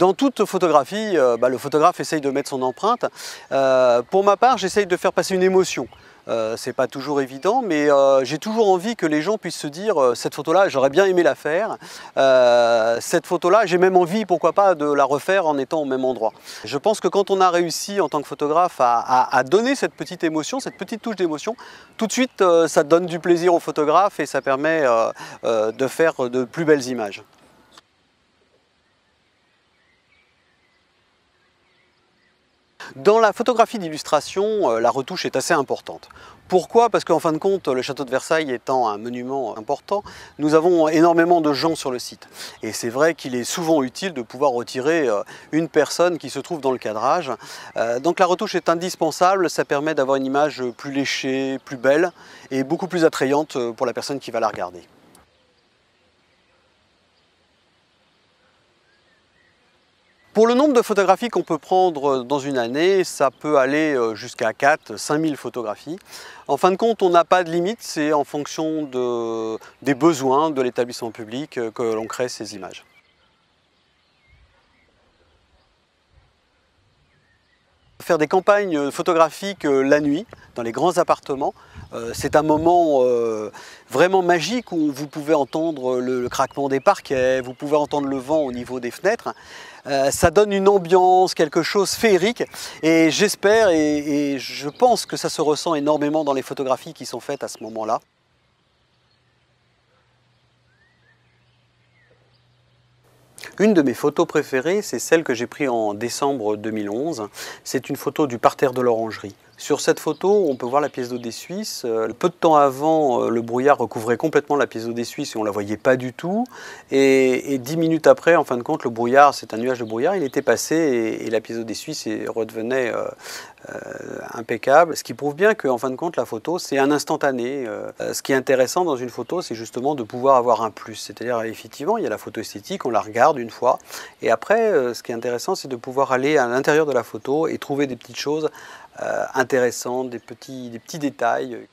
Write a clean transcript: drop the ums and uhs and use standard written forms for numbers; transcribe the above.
Dans toute photographie, le photographe essaye de mettre son empreinte. Pour ma part, j'essaye de faire passer une émotion. C'est pas toujours évident, mais j'ai toujours envie que les gens puissent se dire cette photo-là, j'aurais bien aimé la faire. Cette photo-là, j'ai même envie, pourquoi pas, de la refaire en étant au même endroit. Je pense que quand on a réussi en tant que photographe à donner cette petite émotion, cette petite touche d'émotion, tout de suite ça donne du plaisir au photographe et ça permet de faire de plus belles images. Dans la photographie d'illustration, la retouche est assez importante. Pourquoi? Parce qu'en fin de compte, le château de Versailles étant un monument important, nous avons énormément de gens sur le site. Et c'est vrai qu'il est souvent utile de pouvoir retirer une personne qui se trouve dans le cadrage. Donc la retouche est indispensable, ça permet d'avoir une image plus léchée, plus belle et beaucoup plus attrayante pour la personne qui va la regarder. Pour le nombre de photographies qu'on peut prendre dans une année, ça peut aller jusqu'à 4-5 000 photographies. En fin de compte, on n'a pas de limite, c'est en fonction des besoins de l'établissement public que l'on crée ces images. Faire des campagnes photographiques la nuit, dans les grands appartements, c'est un moment vraiment magique où vous pouvez entendre le craquement des parquets, vous pouvez entendre le vent au niveau des fenêtres. Ça donne une ambiance, quelque chose féerique et j'espère et je pense que ça se ressent énormément dans les photographies qui sont faites à ce moment-là. Une de mes photos préférées, c'est celle que j'ai prise en décembre 2011. C'est une photo du parterre de l'Orangerie. Sur cette photo, on peut voir la pièce d'eau des Suisses. Peu de temps avant, le brouillard recouvrait complètement la pièce d'eau des Suisses et on ne la voyait pas du tout. Et 10 minutes après, en fin de compte, le brouillard, c'est un nuage de brouillard, il était passé et la pièce d'eau des Suisses redevenait impeccable. Ce qui prouve bien qu'en fin de compte, la photo, c'est un instantané. Ce qui est intéressant dans une photo, c'est justement de pouvoir avoir un plus. C'est-à-dire, effectivement, il y a la photo esthétique, on la regarde une fois. Et après, ce qui est intéressant, c'est de pouvoir aller à l'intérieur de la photo et trouver des petites choses intéressantes, des petits détails.